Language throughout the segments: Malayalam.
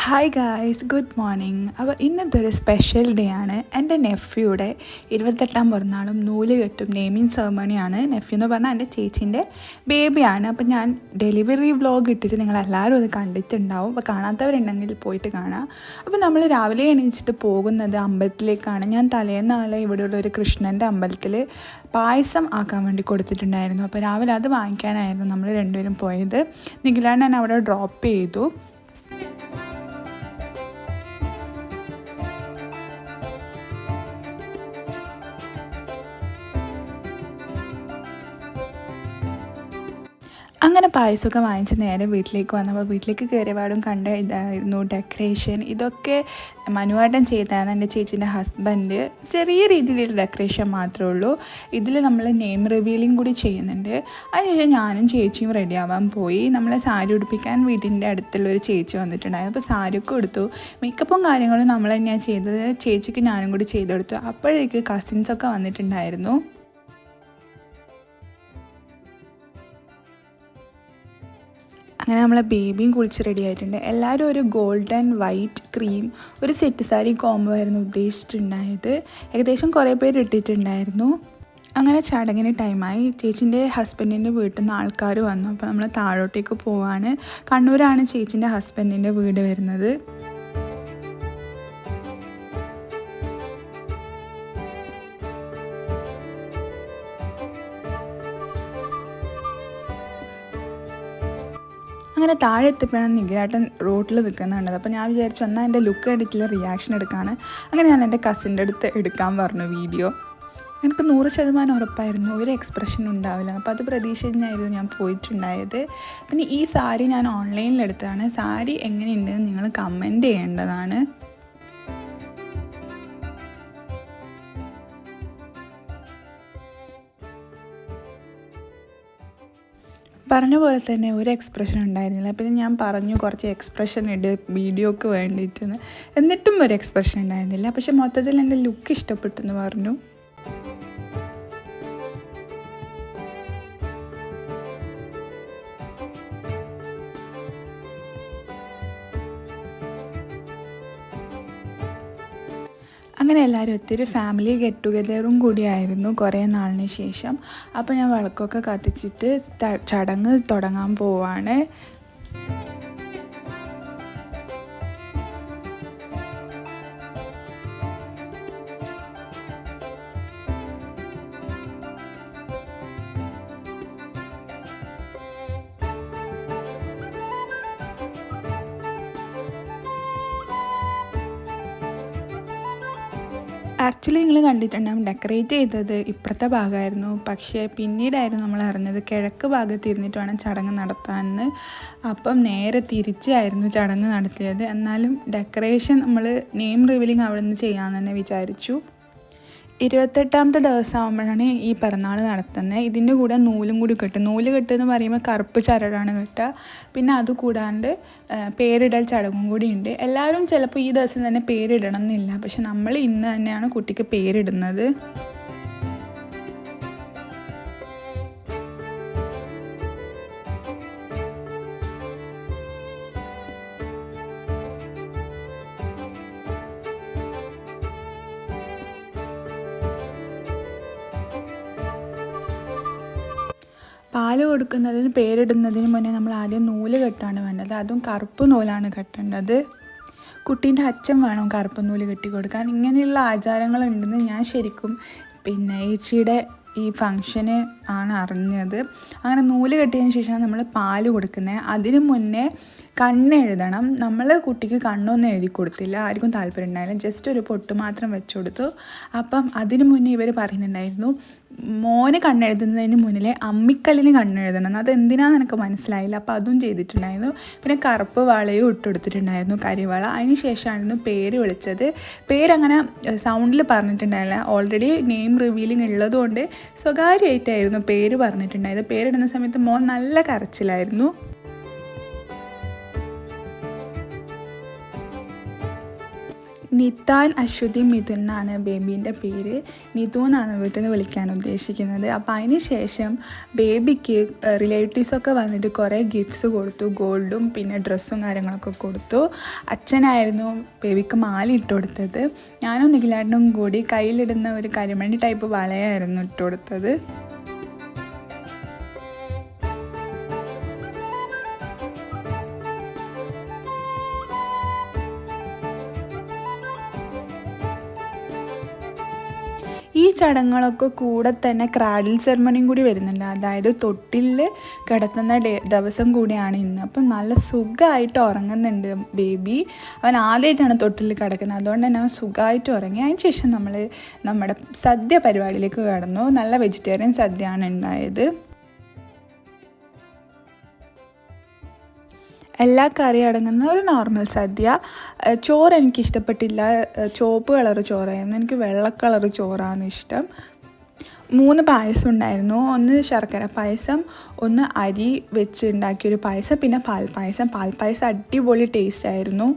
Hi guys, good morning. അപ്പോൾ ഇന്നത്തെ ഒരു സ്പെഷ്യൽ ഡേ ആണ്. എൻ്റെ നെഫ്യൂടെ 28ാം പിറന്നാളും നൂലുകെട്ടും നെയിമിങ് സെറമണിയാണ്. നെഫ്യൂ എന്ന് പറഞ്ഞാൽ എൻ്റെ ചേച്ചീൻ്റെ ബേബിയാണ്. അപ്പോൾ ഞാൻ ഡെലിവറി വ്ലോഗ് ഇട്ടിട്ട് നിങ്ങളെല്ലാവരും അത് കണ്ടിട്ടുണ്ടാവും. അപ്പോൾ കാണാത്തവരുണ്ടെങ്കിൽ പോയിട്ട് കാണാം. അപ്പോൾ നമ്മൾ രാവിലെ എണീച്ചിട്ട് പോകുന്നത് അമ്പലത്തിലേക്കാണ്. ഞാൻ തലേന്നാളെ ഇവിടെയുള്ള ഒരു കൃഷ്ണൻ്റെ അമ്പലത്തിൽ പായസം ആക്കാൻ വേണ്ടി കൊടുത്തിട്ടുണ്ടായിരുന്നു. അപ്പോൾ രാവിലെ അത് വാങ്ങിക്കാനായിരുന്നു നമ്മൾ രണ്ടുപേരും പോയത്. നിഖിലാണ്ണൻ അവിടെ ഡ്രോപ്പ് ചെയ്തു. അങ്ങനെ പായസമൊക്കെ വാങ്ങിച്ച് നേരെ വീട്ടിലേക്ക് വന്നപ്പോൾ വീട്ടിലേക്ക് കയറിയപാടും കണ്ട ഇതായിരുന്നു ഡെക്കറേഷൻ. ഇതൊക്കെ മനുവാട്ടം ചെയ്തതാണ് എൻ്റെ ചേച്ചീൻ്റെ ഹസ്ബൻഡ്. ചെറിയ രീതിയിലുള്ള ഡെക്കറേഷൻ മാത്രമേ ഉള്ളൂ. ഇതിൽ നമ്മൾ നെയിം റിവീലിംഗ് കൂടി ചെയ്യുന്നുണ്ട്. അതിനുശേഷം ഞാനും ചേച്ചിയും റെഡി ആവാൻ പോയി. നമ്മളെ സാരി ഉടുപ്പിക്കാൻ വീടിൻ്റെ അടുത്തുള്ളൊരു ചേച്ചി വന്നിട്ടുണ്ടായിരുന്നു. അപ്പോൾ സാരിയൊക്കെ എടുത്തു. മേക്കപ്പും കാര്യങ്ങളും നമ്മൾ തന്നെയാണ് ചെയ്തത്. ചേച്ചിക്ക് ഞാനും കൂടി ചെയ്തെടുത്തു. അപ്പോഴേക്ക് കസിൻസൊക്കെ വന്നിട്ടുണ്ടായിരുന്നു. അങ്ങനെ നമ്മളെ ബേബിയും കുളിച്ച് റെഡി ആയിട്ടുണ്ട്. എല്ലാവരും ഒരു ഗോൾഡൻ വൈറ്റ് ക്രീം ഒരു സെറ്റ് സാരി കോംബോ ആയിരുന്നു ഉദ്ദേശിച്ചിട്ടുണ്ടായത്. ഏകദേശം കുറേ പേര് ഇട്ടിട്ടുണ്ടായിരുന്നു. അങ്ങനെ ചടങ്ങിന് ടൈമായി. ചേച്ചീൻ്റെ ഹസ്ബൻഡിൻ്റെ വീട്ടിൽ നിന്ന് ആൾക്കാർ വന്നു. അപ്പോൾ നമ്മൾ താഴോട്ടേക്ക് പോവാണ്. കണ്ണൂരാണ് ചേച്ചീൻ്റെ ഹസ്ബൻഡിൻ്റെ വീട് വരുന്നത്. അങ്ങനെ താഴെ എത്തിയപ്പോഴാണ് നിഖിലേട്ടൻ റോട്ടിൽ നിൽക്കുന്നുണ്ടത്. അപ്പോൾ ഞാൻ വിചാരിച്ചു എന്നാൽ എൻ്റെ ലുക്ക് കണ്ടിട്ടുള്ള റിയാക്ഷൻ എടുക്കാണ്. അങ്ങനെ ഞാൻ എൻ്റെ കസിൻ്റെ അടുത്ത് എടുക്കാൻ പറഞ്ഞു വീഡിയോ. എനിക്ക് 100% ഉറപ്പായിരുന്നു ഒരു എക്സ്പ്രഷൻ ഉണ്ടാവില്ല. അപ്പോൾ അത് പ്രതീക്ഷിച്ചായിരുന്നു ഞാൻ പോയിട്ടുണ്ടായത്. പിന്നെ ഈ സാരി ഞാൻ ഓൺലൈനിൽ എടുത്തതാണ്. സാരി എങ്ങനെയുണ്ടെന്ന് നിങ്ങൾ കമൻറ്റ് ചെയ്യേണ്ടതാണ്. പറഞ്ഞ പോലെ തന്നെ ഒരു എക്സ്പ്രഷൻ ഉണ്ടായിരുന്നില്ല. പിന്നെ ഞാൻ പറഞ്ഞു കുറച്ച് എക്സ്പ്രഷൻ ഇട് വീഡിയോക്ക് വേണ്ടിയിട്ടെന്ന്. എന്നിട്ടും ഒരു എക്സ്പ്രഷൻ ഉണ്ടായിരുന്നില്ല. പക്ഷെ മൊത്തത്തിൽ എൻ്റെ ലുക്ക് ഇഷ്ടപ്പെട്ടെന്ന് പറഞ്ഞു. അങ്ങനെ എല്ലാവരും ഒത്തിരി ഫാമിലി ഗെറ്റ് ടുഗെദറും കൂടിയായിരുന്നു കുറേ നാളിന് ശേഷം. അപ്പോൾ ഞാൻ വിളക്കൊക്കെ കത്തിച്ചിട്ട് ചടങ്ങ് തുടങ്ങാൻ പോവാണ്. ആക്ച്വലി നിങ്ങൾ കണ്ടിട്ടുണ്ടാകും ഡെക്കറേറ്റ് ചെയ്തത് ഇപ്പുറത്തെ ഭാഗമായിരുന്നു. പക്ഷേ പിന്നീടായിരുന്നു നമ്മൾ അറിഞ്ഞത് കിഴക്ക് ഭാഗത്ത് ഇരുന്നിട്ട് വേണം ചടങ്ങ് നടത്താമെന്ന്. അപ്പം നേരെ തിരിച്ചായിരുന്നു ചടങ്ങ് നടത്തിയത്. എന്നാലും ഡെക്കറേഷൻ നമ്മൾ നെയിം റിവീലിംഗ് അവിടെ നിന്ന് ചെയ്യാമെന്ന് തന്നെ വിചാരിച്ചു. 28ാമത്തെ ദിവസം ആകുമ്പോഴാണ് ഈ പിറന്നാൾ നടത്തുന്നത്. ഇതിൻ്റെ കൂടെ നൂലും കൂടി കെട്ടും. നൂല് കെട്ടെന്ന് പറയുമ്പോൾ കറുപ്പ് ചരടാണ് കെട്ടുക. പിന്നെ അതുകൂടാണ്ട് പേരിടൽ ചടങ്ങും കൂടി ഉണ്ട്. എല്ലാവരും ചിലപ്പോൾ ഈ ദിവസം തന്നെ പേരിടണം എന്നില്ല. പക്ഷെ നമ്മൾ ഇന്ന് തന്നെയാണ് കുട്ടിക്ക് പേരിടുന്നത്. പാല് കൊടുക്കുന്നതിന് പേരിടുന്നതിന് മുന്നേ നമ്മൾ ആദ്യം നൂല് കെട്ടാണ് വേണ്ടത്. അതും കറുപ്പ് നൂലാണ് കെട്ടേണ്ടത്. കുട്ടീൻ്റെ അച്ഛൻ വേണം കറുപ്പ് നൂല് കെട്ടി കൊടുക്കാൻ. ഇങ്ങനെയുള്ള ആചാരങ്ങളുണ്ടെന്ന് ഞാൻ ശരിക്കും ഏച്ചിയുടെ ഈ ഫങ്ഷന് ആണ് അറിഞ്ഞത്. അങ്ങനെ നൂല് കെട്ടിയതിന് ശേഷമാണ് നമ്മൾ പാല് കൊടുക്കുന്നത്. അതിന് മുന്നേ കണ്ണെഴുതണം. നമ്മൾ കുട്ടിക്ക് കണ്ണൊന്നും എഴുതി കൊടുത്തില്ല. ആർക്കും താല്പര്യം ഉണ്ടായില്ല. ജസ്റ്റ് ഒരു പൊട്ട് മാത്രം വെച്ച് കൊടുത്തു. അപ്പം അതിന് മുന്നേ ഇവർ പറയുന്നുണ്ടായിരുന്നു മോന് കണ്ണെഴുതുന്നതിന് മുന്നിലെ അമ്മിക്കല്ലിന് കണ്ണെഴുതണം. അതെന്തിനാന്ന് എനിക്ക് മനസ്സിലായില്ല. അപ്പോൾ അതും ചെയ്തിട്ടുണ്ടായിരുന്നു. പിന്നെ കറുപ്പ് വളയും ഇട്ടെടുത്തിട്ടുണ്ടായിരുന്നു, കരിവള. അതിന് ശേഷമായിരുന്നു പേര് വിളിച്ചത്. പേരങ്ങനെ സൗണ്ടിൽ പറഞ്ഞിട്ടുണ്ടായില്ല. ഓൾറെഡി നെയിം റിവീലിംഗ് ഉള്ളതുകൊണ്ട് സ്വകാര്യമായിട്ടായിരുന്നു പേര് പറഞ്ഞിട്ടുണ്ടായത്. പേരിടുന്ന സമയത്ത് മോൻ നല്ല കരച്ചിലായിരുന്നു. നിതാൻ അശ്വതി മിഥുൻ എന്നാണ് ബേബീൻ്റെ പേര്. നിതു എന്നാണ് വീട്ടിൽ നിന്ന് വിളിക്കാൻ ഉദ്ദേശിക്കുന്നത്. അപ്പോൾ അതിന് ശേഷം ബേബിക്ക് റിലേറ്റീവ്സൊക്കെ വന്നിട്ട് കുറേ ഗിഫ്റ്റ്സ് കൊടുത്തു. ഗോൾഡും പിന്നെ ഡ്രസ്സും കാര്യങ്ങളൊക്കെ കൊടുത്തു. അച്ഛനായിരുന്നു ബേബിക്ക് മാല ഇട്ട് കൊടുത്തത്. ഞാനും നിഖിലേട്ടനും കൂടി കയ്യിലിടുന്ന ഒരു കരിമണി ടൈപ്പ് വളയായിരുന്നു ഇട്ട് കൊടുത്തത്. ഈ ചടങ്ങുകളൊക്കെ കൂടെ തന്നെ ക്രാഡിൽ സെറമണിയും കൂടി വരുന്നുണ്ട്. അതായത് തൊട്ടിലിൽ കിടത്തുന്ന ദിവസം കൂടിയാണ് ഇന്ന്. അപ്പം നല്ല സുഖമായിട്ട് ഉറങ്ങുന്നുണ്ട് ബേബി. അവൻ ആദ്യമായിട്ടാണ് തൊട്ടിലിൽ കിടക്കുന്നത്. അതുകൊണ്ട് തന്നെ അവൻ സുഖമായിട്ട് ഉറങ്ങി. അതിന് ശേഷം നമ്മൾ നമ്മുടെ സദ്യ പരിപാടിയിലേക്ക് കടന്നു. നല്ല വെജിറ്റേറിയൻ സദ്യയാണ് ഉണ്ടായത്. എല്ലാ കറിയും അടങ്ങുന്ന ഒരു നോർമൽ സദ്യ. ചോറ് എനിക്കിഷ്ടപ്പെട്ടില്ല. ചുവപ്പ് കളർ ചോറായിരുന്നു. എനിക്ക് വെള്ള കളർ ചോറാണ് ഇഷ്ടം. 3 പായസം ഉണ്ടായിരുന്നു. ഒന്ന് ശർക്കര പായസം, ഒന്ന് അരി വെച്ച് ഉണ്ടാക്കിയൊരു പായസം, പിന്നെ പാൽപ്പായസം അടിപൊളി ടേസ്റ്റ് ആയിരുന്നു.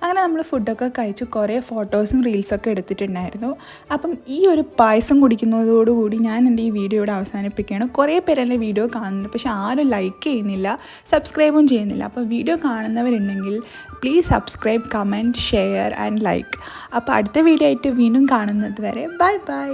അങ്ങനെ നമ്മൾ ഫുഡൊക്കെ കഴിച്ച് കുറേ ഫോട്ടോസും റീൽസൊക്കെ എടുത്തിട്ടുണ്ടായിരുന്നു. അപ്പം ഈ ഒരു പായസം കുടിക്കുന്നതോടുകൂടി ഞാൻ എൻ്റെ ഈ വീഡിയോ ഇവിടെ അവസാനിപ്പിക്കുകയാണ്. കുറേ പേര് എൻ്റെ വീഡിയോ കാണുന്നുണ്ട്, പക്ഷെ ആരും ലൈക്ക് ചെയ്യുന്നില്ല, സബ്സ്ക്രൈബും ചെയ്യുന്നില്ല. അപ്പോൾ വീഡിയോ കാണുന്നവരുണ്ടെങ്കിൽ please subscribe, comment, share and like. അപ്പോൾ അടുത്ത വീഡിയോ ആയിട്ട് വീണ്ടും കാണുന്നത് വരെ ബൈ ബൈ.